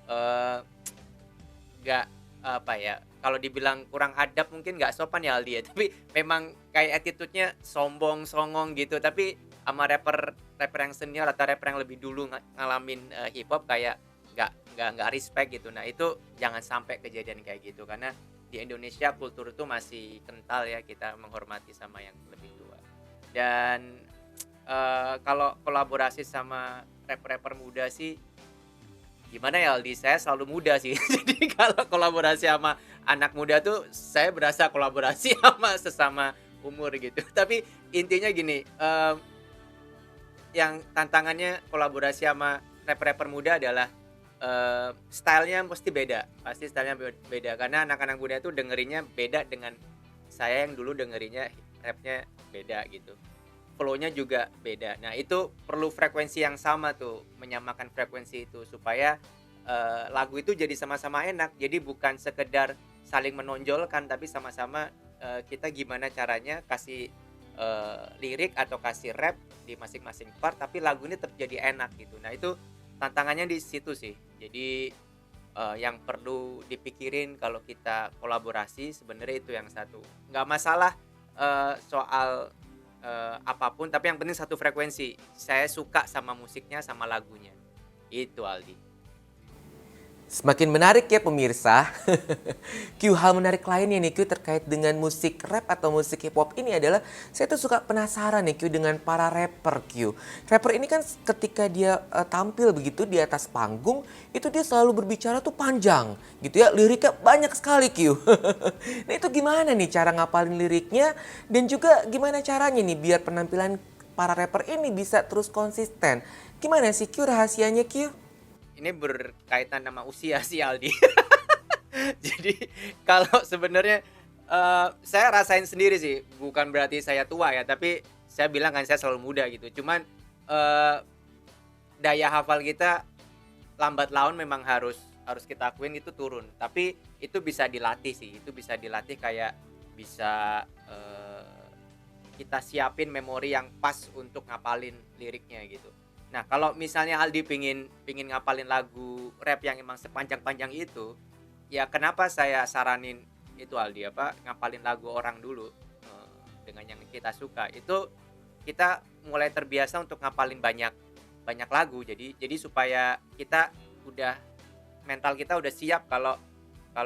eee, nggak, apa ya, kalau dibilang kurang adab mungkin nggak sopan ya Aldi ya, tapi memang kayak attitude-nya sombong, songong gitu. Tapi sama rapper yang senior atau rapper yang lebih dulu ngalamin, hip hop, kayak nggak respect gitu. Nah, itu jangan sampai kejadian kayak gitu, karena di Indonesia kultur itu masih kental ya, kita menghormati sama yang lebih tua. Dan, kalau kolaborasi sama rapper-rapper muda sih, gimana ya Aldi, saya selalu muda sih. Jadi kalau kolaborasi sama anak muda tuh saya berasa kolaborasi sama sesama umur gitu. Tapi intinya gini, yang tantangannya kolaborasi sama rapper-rapper muda adalah, style-nya pasti beda, pasti style-nya beda karena anak-anak muda tuh dengerinnya beda dengan saya yang dulu dengerinnya rapnya beda gitu. Flow-nya juga beda. Nah, itu perlu frekuensi yang sama tuh, menyamakan frekuensi itu supaya, lagu itu jadi sama-sama enak. Jadi bukan sekedar saling menonjolkan, tapi sama-sama, kita gimana caranya kasih, lirik atau kasih rap di masing-masing part, tapi lagu ini tetap jadi enak gitu. Nah, itu tantangannya di situ sih. Jadi, yang perlu dipikirin kalau kita kolaborasi sebenarnya itu yang satu. Nggak masalah, soal apapun, tapi yang penting satu frekuensi. Saya suka sama musiknya, sama lagunya. Itu Aldi. Semakin menarik ya pemirsa. Q, hal menarik lainnya nih Q terkait dengan musik rap atau musik hip hop ini adalah saya tuh suka penasaran nih Q dengan para rapper Q. Rapper ini kan ketika dia tampil begitu di atas panggung itu dia selalu berbicara tuh panjang gitu ya, liriknya banyak sekali Q. Nah itu gimana nih cara ngapalin liriknya dan juga gimana caranya nih biar penampilan para rapper ini bisa terus konsisten. Gimana sih Q rahasianya Q? Ini berkaitan sama usia sih Aldi. Jadi kalau sebenarnya, saya rasain sendiri sih, bukan berarti saya tua ya, tapi saya bilang kan saya selalu muda gitu. Cuman, daya hafal kita lambat laun memang harus kita akuin itu turun. Tapi itu bisa dilatih sih, itu bisa dilatih kayak bisa, kita siapin memori yang pas untuk ngapalin liriknya gitu. Nah, kalau misalnya Aldi pingin ngapalin lagu rap yang emang sepanjang-panjang itu, ya kenapa saya saranin itu Aldi, ngapalin lagu orang dulu, dengan yang kita suka. Itu kita mulai terbiasa untuk ngapalin banyak lagu. Jadi supaya kita mental kita udah siap kalau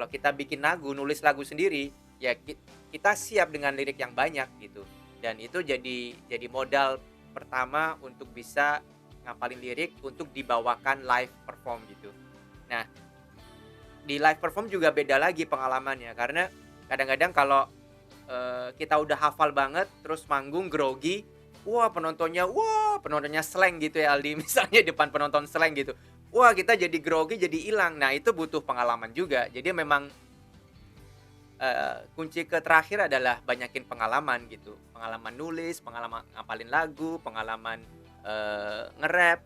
kita bikin lagu, nulis lagu sendiri, ya kita siap dengan lirik yang banyak gitu. Dan itu jadi modal pertama untuk bisa ngapalin lirik untuk dibawakan live perform gitu. Nah, di live perform juga beda lagi pengalamannya karena kadang-kadang kalau kita udah hafal banget terus manggung grogi, penontonnya slang gitu ya Aldi, misalnya depan penonton slang gitu. Wah, kita jadi grogi, jadi hilang. Nah, itu butuh pengalaman juga. Jadi memang kunci ke terakhir adalah banyakin pengalaman gitu. Pengalaman nulis, pengalaman ngapalin lagu, pengalaman nge-rap,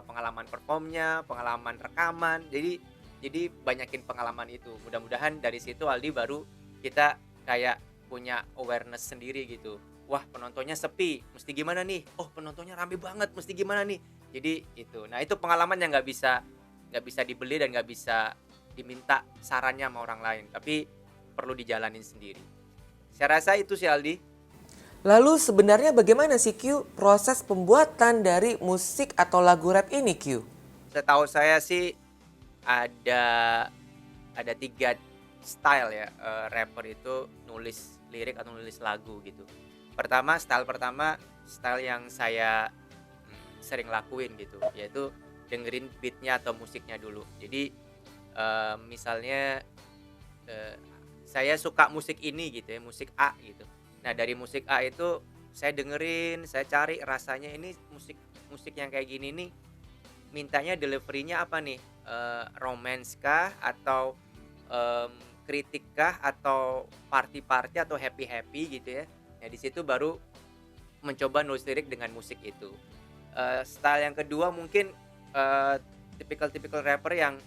pengalaman performnya, pengalaman rekaman. Jadi banyakin pengalaman itu. Mudah-mudahan dari situ Aldi baru kita kayak punya awareness sendiri gitu. Wah, penontonnya sepi, mesti gimana nih? Oh, penontonnya rame banget, mesti gimana nih? Jadi itu. Nah, itu pengalaman yang nggak bisa dibeli dan nggak bisa diminta sarannya sama orang lain, tapi perlu dijalanin sendiri. Saya rasa itu sih Aldi. Lalu sebenarnya bagaimana sih Q proses pembuatan dari musik atau lagu rap ini Q? Setahu saya sih ada 3 style ya, rapper itu nulis lirik atau nulis lagu gitu. Style yang saya sering lakuin gitu, yaitu dengerin beatnya atau musiknya dulu. Jadi misalnya saya suka musik ini gitu ya, musik A gitu. Nah, dari musik A itu saya dengerin, saya cari rasanya ini musik yang kayak gini nih, mintanya delivery-nya apa nih? Romance kah atau kritik kah atau party-party atau happy-happy gitu ya. Nah, di situ baru mencoba nulis lirik dengan musik itu. Style yang kedua mungkin tipikal rapper yang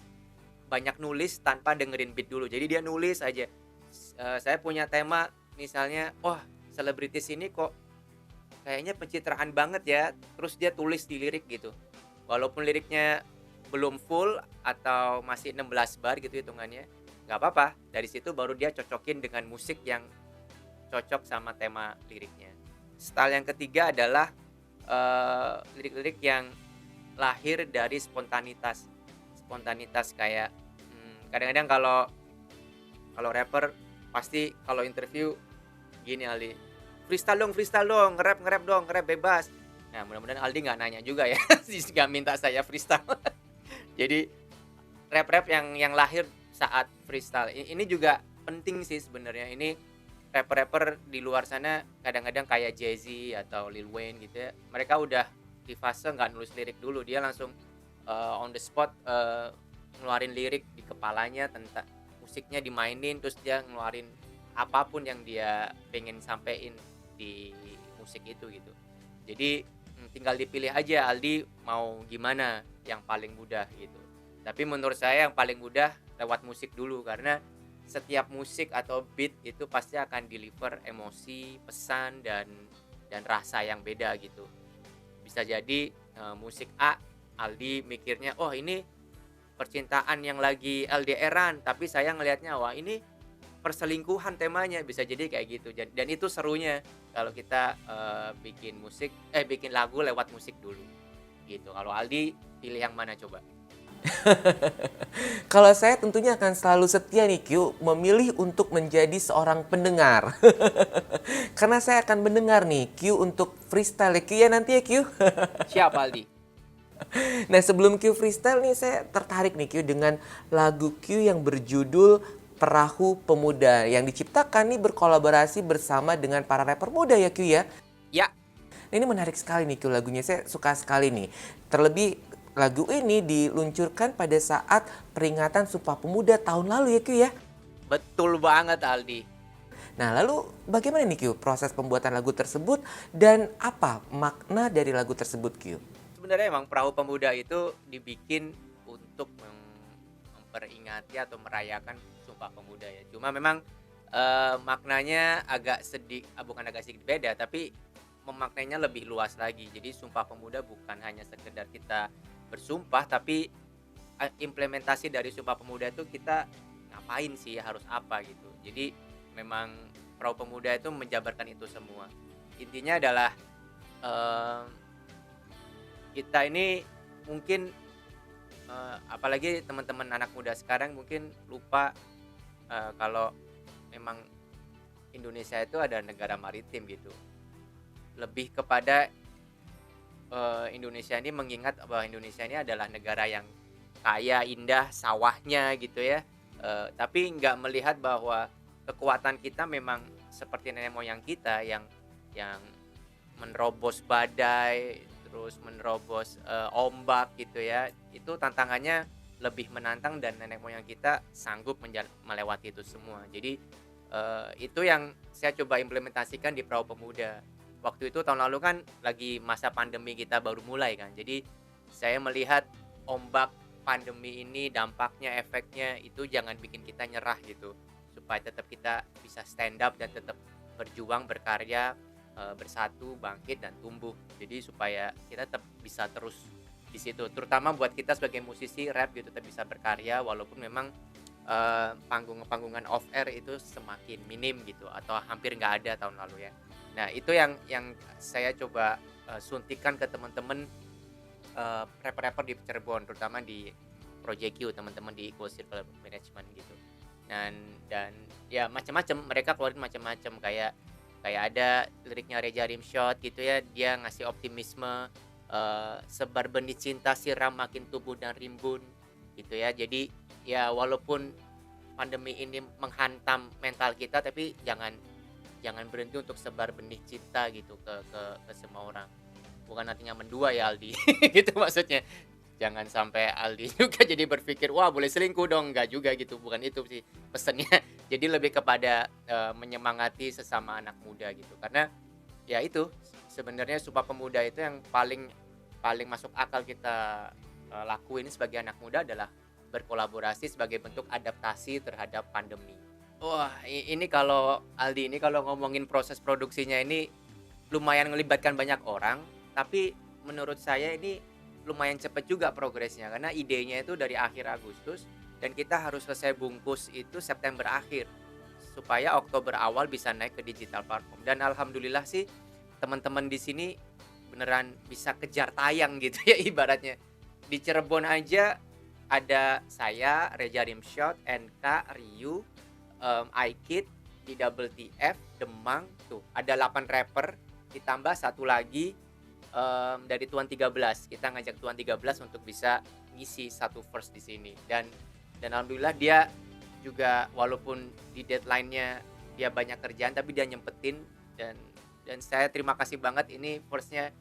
banyak nulis tanpa dengerin beat dulu. Jadi dia nulis aja. Saya punya tema misalnya, selebritis ini kok kayaknya pencitraan banget ya, terus dia tulis di lirik gitu. Walaupun liriknya belum full atau masih 16 bar gitu hitungannya, nggak apa-apa. Dari situ baru dia cocokin dengan musik yang cocok sama tema liriknya. Style yang ketiga adalah lirik-lirik yang lahir dari spontanitas kayak kadang-kadang kalau rapper pasti kalau interview gini Aldi, freestyle dong, nge-rap dong, nge-rap bebas. Nah, mudah-mudahan Aldi nggak nanya juga ya, nggak minta saya freestyle. Jadi rap-rap yang lahir saat freestyle. Ini juga penting sih sebenarnya. Ini rapper-rapper di luar sana kadang-kadang kayak Jay-Z atau Lil Wayne gitu ya. Mereka udah di fase nggak nulis lirik dulu, dia langsung on the spot ngeluarin lirik di kepalanya tentang musiknya dimainin, terus dia ngeluarin apapun yang dia pengen sampein di musik itu gitu. Jadi tinggal dipilih aja Aldi mau gimana yang paling mudah gitu. Tapi menurut saya yang paling mudah lewat musik dulu, karena setiap musik atau beat itu pasti akan deliver emosi, pesan dan rasa yang beda gitu. Bisa jadi musik A, Aldi mikirnya oh ini percintaan yang lagi LDR-an, tapi saya ngelihatnya wah ini perselingkuhan temanya, bisa jadi kayak gitu. Dan itu serunya kalau kita bikin lagu lewat musik dulu gitu. Kalau Aldi pilih yang mana coba? Kalau saya tentunya akan selalu setia nih Q, memilih untuk menjadi seorang pendengar. Karena saya akan mendengar nih Q untuk freestyle ya Q ya nanti ya Q. Siap Aldi. Nah sebelum Q freestyle nih saya tertarik nih Q dengan lagu Q yang berjudul Perahu Pemuda yang diciptakan nih berkolaborasi bersama dengan para rapper muda ya Q ya. Ya. Nah, ini menarik sekali nih Q lagunya, saya suka sekali nih. Terlebih lagu ini diluncurkan pada saat peringatan Sumpah Pemuda tahun lalu ya Q ya. Betul banget Aldi. Nah lalu bagaimana nih Q proses pembuatan lagu tersebut dan apa makna dari lagu tersebut Q? Sebenarnya emang Perahu Pemuda itu dibikin untuk memperingati atau merayakan Sumpah Pemuda ya. Cuma memang maknanya agak bukan agak sedikit beda, tapi memaknainya lebih luas lagi. Jadi Sumpah Pemuda bukan hanya sekedar kita bersumpah, tapi implementasi dari Sumpah Pemuda itu kita ngapain sih, harus apa gitu. Jadi memang Perahu Pemuda itu menjabarkan itu semua. Intinya adalah kita ini mungkin apalagi teman-teman anak muda sekarang mungkin lupa kalau memang Indonesia itu ada negara maritim gitu. Lebih kepada Indonesia ini mengingat bahwa Indonesia ini adalah negara yang kaya, indah, sawahnya gitu ya. Tapi nggak melihat bahwa kekuatan kita memang seperti nenek moyang kita yang menerobos badai, terus menerobos ombak gitu ya. Itu tantangannya lebih menantang dan nenek moyang kita sanggup melewati itu semua. Jadi itu yang saya coba implementasikan di Perahu Pemuda. Waktu itu tahun lalu kan lagi masa pandemi kita baru mulai kan. Jadi saya melihat ombak pandemi ini, dampaknya, efeknya itu jangan bikin kita nyerah gitu. Supaya tetap kita bisa stand up dan tetap berjuang, berkarya, bersatu, bangkit dan tumbuh. Jadi supaya kita tetap bisa terus di situ. Terutama buat kita sebagai musisi rap gitu tetap bisa berkarya walaupun memang panggungan off air itu semakin minim gitu atau hampir nggak ada tahun lalu ya. Nah itu yang saya coba suntikan ke teman-teman rapper-rapper di Cirebon, terutama di Project Q, teman-teman di Equal Circle Management gitu. Dan ya macam-macam, mereka keluarin macam-macam, kayak ada liriknya Reza Rimshot gitu ya, dia ngasih optimisme, sebar benih cinta siram makin tumbuh dan rimbun gitu ya. Jadi ya walaupun pandemi ini menghantam mental kita, tapi jangan berhenti untuk sebar benih cinta gitu ke semua orang. Bukan artinya mendua ya Aldi. Gitu maksudnya. Jangan sampai Aldi juga jadi berpikir wah boleh selingkuh dong, enggak juga gitu. Bukan itu sih pesannya. Jadi lebih kepada menyemangati sesama anak muda gitu. Karena ya itu sebenarnya Sumpah Pemuda itu yang paling masuk akal kita lakuin sebagai anak muda adalah berkolaborasi sebagai bentuk adaptasi terhadap pandemi. Wah, ini kalau Aldi ini kalau ngomongin proses produksinya ini lumayan melibatkan banyak orang, tapi menurut saya ini lumayan cepat juga progresnya karena idenya itu dari akhir Agustus dan kita harus selesai bungkus itu September akhir supaya Oktober awal bisa naik ke digital platform. Dan alhamdulillah sih teman-teman di sini beneran bisa kejar tayang gitu ya ibaratnya. Di Cirebon aja ada saya, Reza Rimshot, NK, Ryu, iKid, di Double TF, Demang, tuh ada 8 rapper, ditambah satu lagi dari Tuan 13. Kita ngajak Tuan 13 untuk bisa ngisi satu verse di sini. Dan alhamdulillah dia juga walaupun di deadline-nya dia banyak kerjaan tapi dia nyempetin, dan saya terima kasih banget ini verse-nya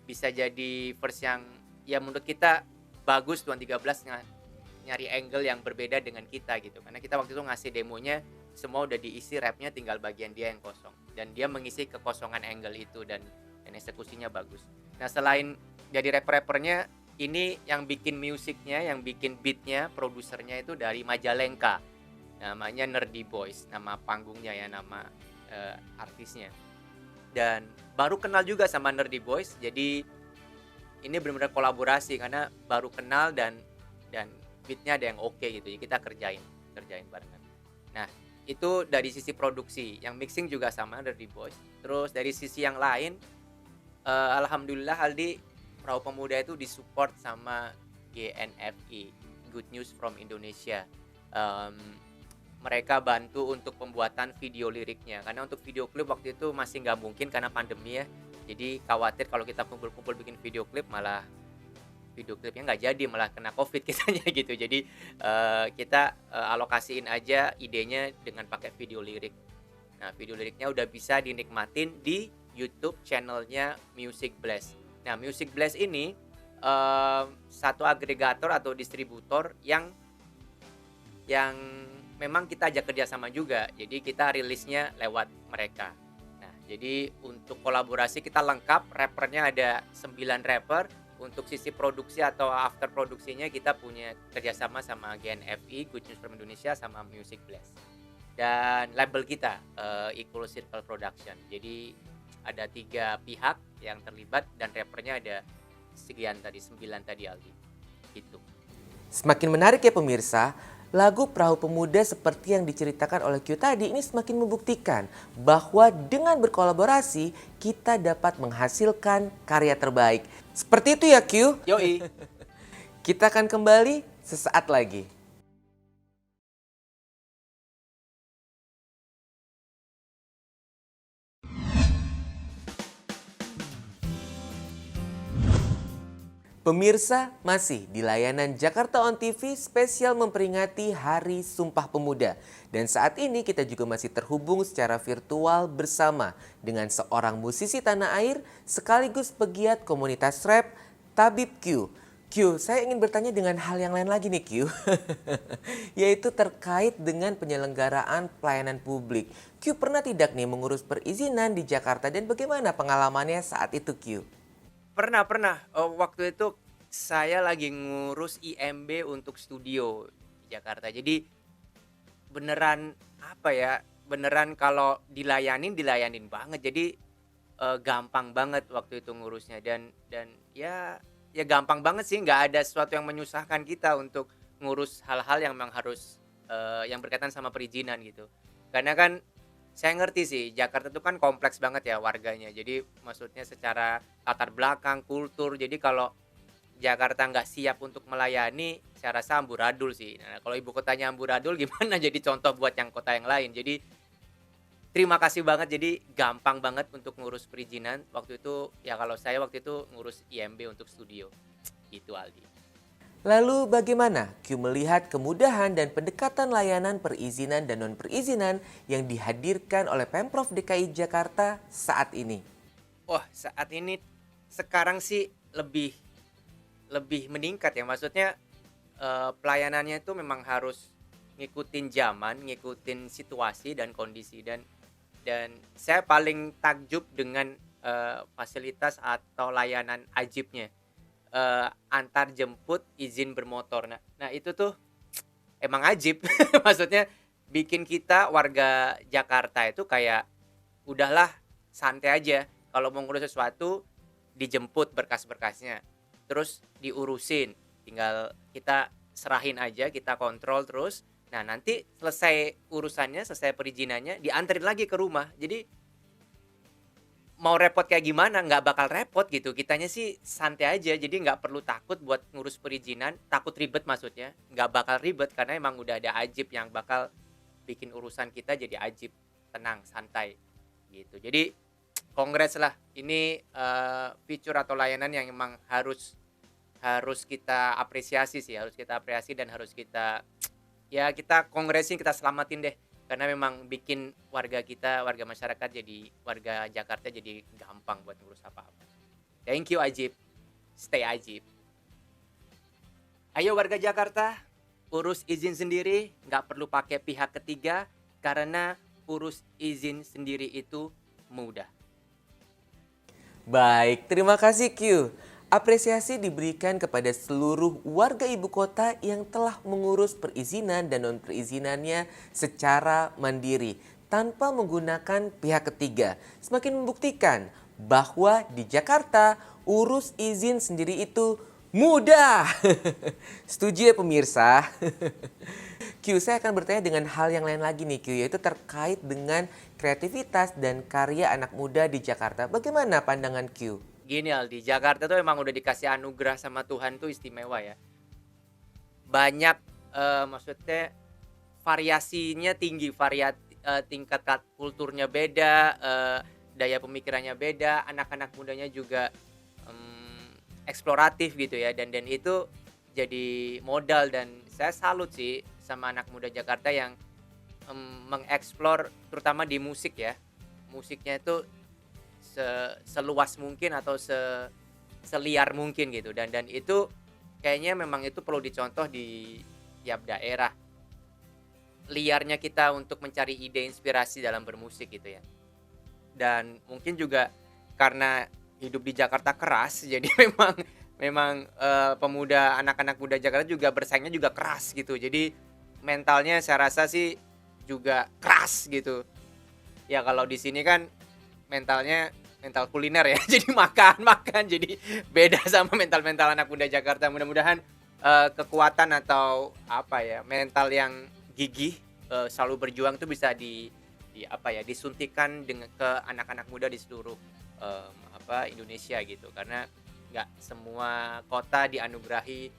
bisa jadi verse yang ya menurut kita bagus. Tuan 13 nyari angle yang berbeda dengan kita gitu. Karena kita waktu itu ngasih demonya semua udah diisi, rapnya tinggal bagian dia yang kosong. Dan dia mengisi kekosongan angle itu dan eksekusinya bagus. Nah, selain jadi rapper-rappernya, ini yang bikin musiknya, yang bikin beatnya, produsernya itu dari Majalengka. Namanya Nerdy Boys, nama panggungnya ya, nama artisnya. Dan baru kenal juga sama Nerdy Boys, jadi ini benar-benar kolaborasi karena baru kenal dan beatnya ada yang oke gitu. Jadi kita kerjain barengan. Nah, itu dari sisi produksi. Yang mixing juga sama Nerdy Boys. Terus dari sisi yang lain, alhamdulillah Aldi, Perahu Pemuda itu disupport sama GNFI, Good News from Indonesia. Mereka bantu untuk pembuatan video liriknya, karena untuk video klip waktu itu masih nggak mungkin karena pandemi ya. Jadi khawatir kalau kita kumpul-kumpul bikin video klip malah video klipnya nggak jadi, malah kena COVID kitanya gitu. Jadi kita alokasiin aja idenya dengan pakai video lirik. Nah, video liriknya udah bisa dinikmatin di YouTube channelnya Music Blast. Nah, Music Blast ini satu agregator atau distributor yang memang kita ajak kerjasama juga. Jadi kita rilisnya lewat mereka. Nah, jadi untuk kolaborasi kita lengkap. Rappernya ada 9 rapper. Untuk sisi produksi atau after produksinya kita punya kerjasama sama GNFI, Good News from Indonesia, sama Music Blast. Dan label kita, Equal Circle Production. Jadi ada 3 pihak yang terlibat dan rappernya ada sekian tadi, 9 tadi Aldi. Gitu. Semakin menarik ya pemirsa, lagu Perahu Pemuda seperti yang diceritakan oleh Q tadi ini semakin membuktikan bahwa dengan berkolaborasi kita dapat menghasilkan karya terbaik. Seperti itu ya Q? Yoi. Kita akan kembali sesaat lagi. Pemirsa, masih di layanan Jakarta On TV spesial memperingati Hari Sumpah Pemuda. Dan saat ini kita juga masih terhubung secara virtual bersama dengan seorang musisi tanah air sekaligus pegiat komunitas rap, Tabib Q. Q, saya ingin bertanya dengan hal yang lain lagi nih Q. Yaitu terkait dengan penyelenggaraan pelayanan publik. Q pernah tidak nih mengurus perizinan di Jakarta dan bagaimana pengalamannya saat itu Q? Pernah. Waktu itu saya lagi ngurus IMB untuk studio di Jakarta. Jadi beneran beneran kalau dilayanin banget. Jadi gampang banget waktu itu ngurusnya dan ya gampang banget sih, nggak ada sesuatu yang menyusahkan kita untuk ngurus hal-hal yang memang harus yang berkaitan sama perizinan gitu. Karena kan saya ngerti sih, Jakarta itu kan kompleks banget ya warganya. Jadi maksudnya secara latar belakang, kultur. Jadi kalau Jakarta nggak siap untuk melayani, saya rasa amburadul sih. Nah, kalau ibu kotanya amburadul gimana jadi contoh buat yang kota yang lain. Jadi terima kasih banget. Jadi gampang banget untuk ngurus perizinan. Waktu itu ya kalau saya waktu itu ngurus IMB untuk studio. Gitu Aldi. Lalu bagaimana Q melihat kemudahan dan pendekatan layanan perizinan dan non-perizinan yang dihadirkan oleh Pemprov DKI Jakarta saat ini? Wah, saat ini sekarang sih lebih meningkat ya. Maksudnya pelayanannya itu memang harus ngikutin zaman, ngikutin situasi dan kondisi. Dan saya paling takjub dengan fasilitas atau layanan ajibnya. Antar jemput izin bermotor. Nah itu tuh emang ajib. Maksudnya bikin kita warga Jakarta itu kayak udahlah santai aja. Kalau mau ngurus sesuatu dijemput berkas-berkasnya, terus diurusin, tinggal kita serahin aja, kita kontrol terus. Nah nanti selesai urusannya, selesai perizinannya, dianterin lagi ke rumah. Jadi mau repot kayak gimana, nggak bakal repot gitu. Kitanya sih santai aja, jadi nggak perlu takut buat ngurus perizinan. Takut ribet maksudnya, nggak bakal ribet karena emang udah ada ajib yang bakal bikin urusan kita jadi ajib, tenang, santai gitu. Jadi kongres lah, ini fitur atau layanan yang emang harus harus kita apresiasi sih, harus kita apresiasi dan harus kita ya kita kongresin, kita selamatin deh. Karena memang bikin warga kita, warga masyarakat jadi warga Jakarta jadi gampang buat ngurus apa-apa. Thank you Ajib. Stay Ajib. Ayo warga Jakarta, urus izin sendiri, nggak perlu pakai pihak ketiga karena urus izin sendiri itu mudah. Baik, terima kasih Q. Apresiasi diberikan kepada seluruh warga ibu kota yang telah mengurus perizinan dan non-perizinannya secara mandiri tanpa menggunakan pihak ketiga. Semakin membuktikan bahwa di Jakarta urus izin sendiri itu mudah. Setuju ya pemirsa? Q, saya akan bertanya dengan hal yang lain lagi nih Q, yaitu terkait dengan kreativitas dan karya anak muda di Jakarta. Bagaimana pandangan Q? Gini Aldi, Jakarta tuh emang udah dikasih anugerah sama Tuhan tuh istimewa ya. Banyak maksudnya variasinya tinggi, tingkat kulturnya beda, daya pemikirannya beda, anak-anak mudanya juga eksploratif gitu ya. Dan itu jadi modal dan saya salut sih sama anak muda Jakarta yang mengeksplor terutama di musik ya. Musiknya itu seluas mungkin atau seliar mungkin gitu dan itu kayaknya memang itu perlu dicontoh di tiap daerah. Liarnya kita untuk mencari ide inspirasi dalam bermusik gitu ya. Dan mungkin juga karena hidup di Jakarta keras jadi memang pemuda anak-anak muda Jakarta juga bersaingnya juga keras gitu. Jadi mentalnya saya rasa sih juga keras gitu. Ya kalau di sini kan mental kuliner ya. Jadi makan jadi beda sama mental anak muda Jakarta. Mudah-mudahan kekuatan atau apa ya, mental yang gigih selalu berjuang itu bisa disuntikan dengan ke anak-anak muda di seluruh Indonesia gitu. Karena nggak semua kota dianugerahi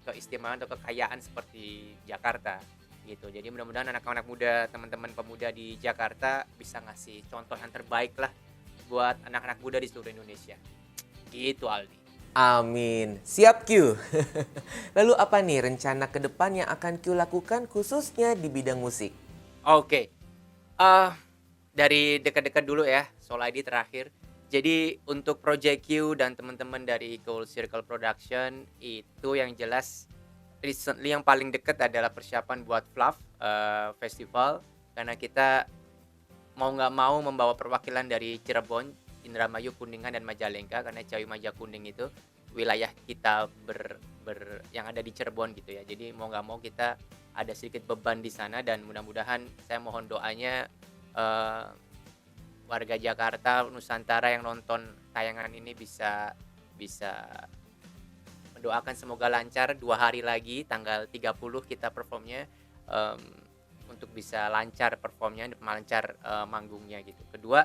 keistimewaan atau kekayaan seperti Jakarta gitu. Jadi mudah-mudahan anak-anak muda, teman-teman pemuda di Jakarta bisa ngasih contoh yang terbaik lah buat anak-anak muda di seluruh Indonesia. Gitu Aldi. Amin. Siap Q. Lalu apa nih rencana ke depan yang akan Q lakukan khususnya di bidang musik? Oke. Dari dekat-dekat dulu ya, Soul ID terakhir. Jadi untuk Project Q dan teman-teman dari Gold Circle Production itu yang jelas recently yang paling dekat adalah persiapan buat Fluff Festival karena kita mau nggak mau membawa perwakilan dari Cirebon, Indramayu, Kuningan dan Majalengka karena Ciawi Maja Kuning itu wilayah kita yang ada di Cirebon gitu ya. Jadi mau nggak mau kita ada sedikit beban di sana dan mudah-mudahan saya mohon doanya warga Jakarta, Nusantara yang nonton tayangan ini bisa mendoakan semoga lancar 2 hari lagi tanggal 30 kita performnya untuk bisa lancar performnya, lancar manggungnya gitu. Kedua,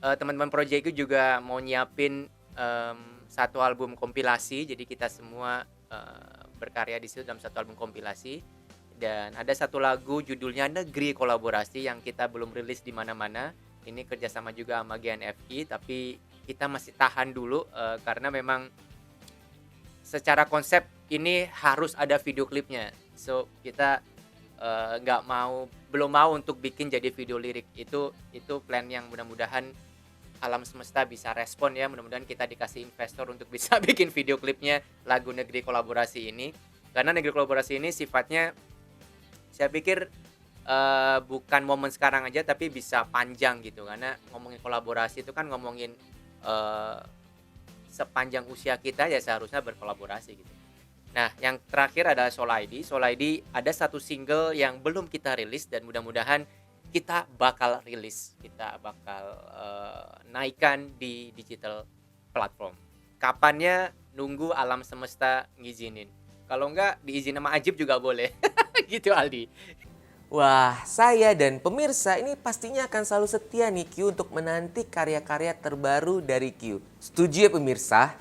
teman-teman Project itu juga mau nyiapin satu album kompilasi, jadi kita semua berkarya di situ dalam satu album kompilasi. Dan ada satu lagu judulnya Negeri Kolaborasi yang kita belum rilis di mana-mana. Ini kerjasama juga sama GNFI, tapi kita masih tahan dulu karena memang secara konsep ini harus ada video klipnya. So kita belum mau untuk bikin jadi video lirik. Itu plan yang mudah-mudahan alam semesta bisa respon ya. Mudah-mudahan kita dikasih investor untuk bisa bikin video klipnya lagu Negeri Kolaborasi ini. Karena Negeri Kolaborasi ini sifatnya saya pikir bukan momen sekarang aja tapi bisa panjang gitu. Karena ngomongin kolaborasi itu kan ngomongin sepanjang usia kita ya seharusnya berkolaborasi gitu. Nah, yang terakhir adalah Soul ID. Soul ID ada satu single yang belum kita rilis dan mudah-mudahan kita bakal rilis. Kita bakal naikkan di digital platform. Kapannya nunggu alam semesta ngizinin. Kalau enggak diizin sama Ajib juga boleh. Gitu Aldi. Wah, saya dan pemirsa ini pastinya akan selalu setia nih Q untuk menanti karya-karya terbaru dari Q. Setuju ya pemirsa?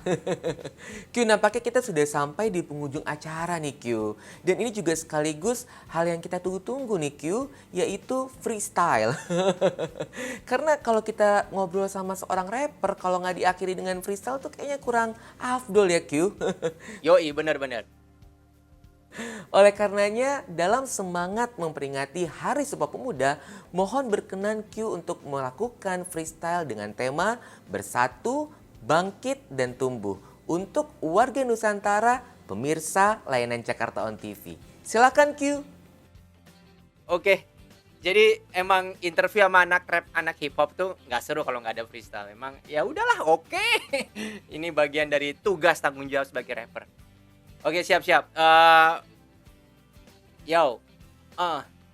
Q, nampaknya kita sudah sampai di penghujung acara nih Q. Dan ini juga sekaligus hal yang kita tunggu-tunggu nih Q, yaitu freestyle. Karena kalau kita ngobrol sama seorang rapper, kalau nggak diakhiri dengan freestyle tuh kayaknya kurang afdol ya Q. Yoi, benar-benar. Oleh karenanya, dalam semangat memperingati Hari Sumpah Pemuda, mohon berkenan Q untuk melakukan freestyle dengan tema Bersatu, Bangkit, dan Tumbuh untuk warga Nusantara, pemirsa layanan Jakarta On TV. Silakan Q. Oke, jadi emang interview sama anak rap, anak hip hop tuh nggak seru kalau nggak ada freestyle. Memang ya udahlah, oke. Ini bagian dari tugas tanggung jawab sebagai rapper. Oke, siap-siap.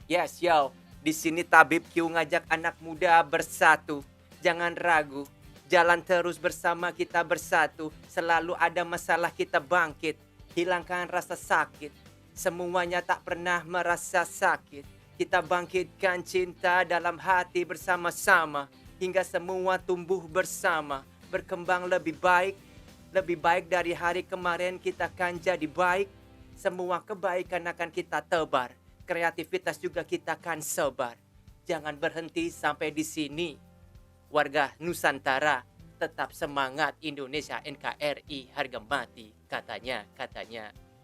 Yes, yo. Di sini Tabib Q ngajak anak muda bersatu. Jangan ragu, jalan terus bersama kita bersatu. Selalu ada masalah kita bangkit. Hilangkan rasa sakit. Semuanya tak pernah merasa sakit. Kita bangkitkan cinta dalam hati bersama-sama. Hingga semua tumbuh bersama. Berkembang lebih baik. Lebih baik dari hari kemarin kita akan jadi baik. Semua kebaikan akan kita tebar. Kreativitas juga kita akan sebar. Jangan berhenti sampai di sini. Warga Nusantara tetap semangat, Indonesia NKRI harga mati. Katanya.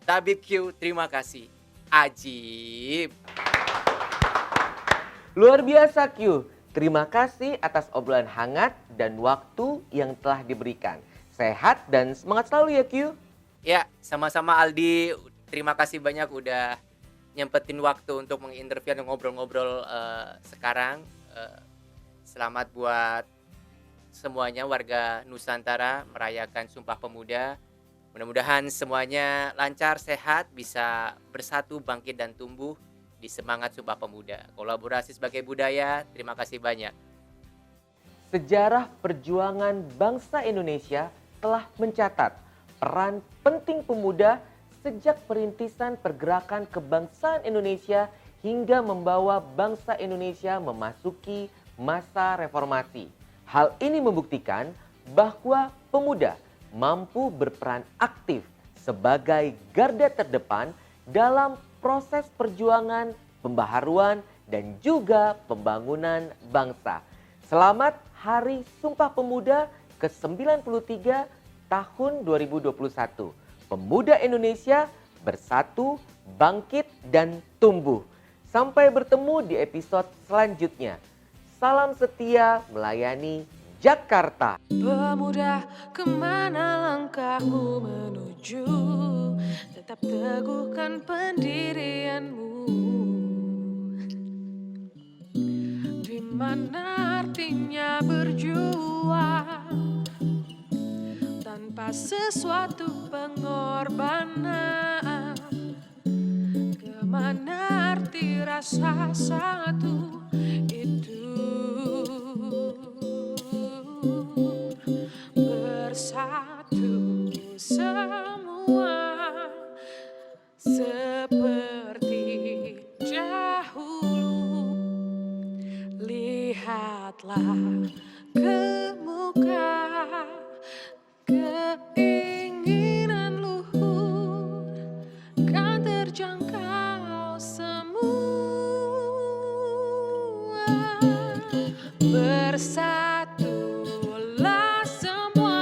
Tabib Q, terima kasih. Ajib. Luar biasa Q. Terima kasih atas obrolan hangat dan waktu yang telah diberikan. Sehat dan semangat selalu ya Q. Ya, sama-sama Aldi. Terima kasih banyak udah nyempetin waktu untuk menginterview dan ngobrol-ngobrol sekarang. Selamat buat semuanya warga Nusantara merayakan Sumpah Pemuda. Mudah-mudahan semuanya lancar, sehat, bisa bersatu, bangkit dan tumbuh di semangat Sumpah Pemuda. Kolaborasi sebagai budaya, terima kasih banyak. Sejarah perjuangan bangsa Indonesia telah mencatat peran penting pemuda sejak perintisan pergerakan kebangsaan Indonesia hingga membawa bangsa Indonesia memasuki masa reformasi. Hal ini membuktikan bahwa pemuda mampu berperan aktif sebagai garda terdepan dalam proses perjuangan, pembaharuan, dan juga pembangunan bangsa. Selamat Hari Sumpah Pemuda ke-93 tahun 2021. Pemuda Indonesia bersatu, bangkit, dan tumbuh. Sampai bertemu di episode selanjutnya. Salam setia melayani Jakarta. Pemuda, kemana langkahmu menuju? Tetap teguhkan pendirianmu. Di mana artinya berjuang tanpa sesuatu pengorbanan? Kemana arti rasa satu itu? Bersatu semua seperti dahulu. Lihatlah ke muka, keinginan luhur kan terjangkau semua. Bersatulah semua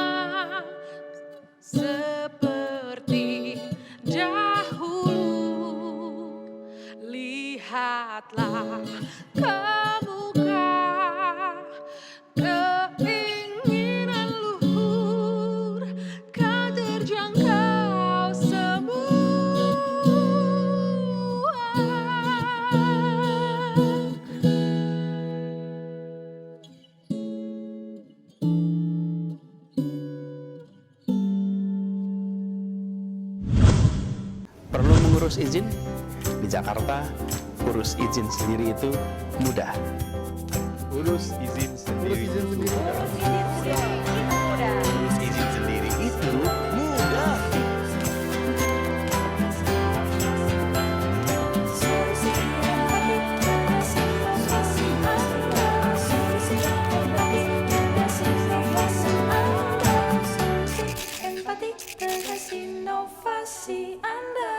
seperti dahulu. Lihatlah ke muka, keinginan luhur kan terjangkau semua. Perlu mengurus izin? Di Jakarta, urus izin sendiri itu mudah. Urus izin sendiri itu mudah. Urus izin sendiri itu mudah. inovasi Anda.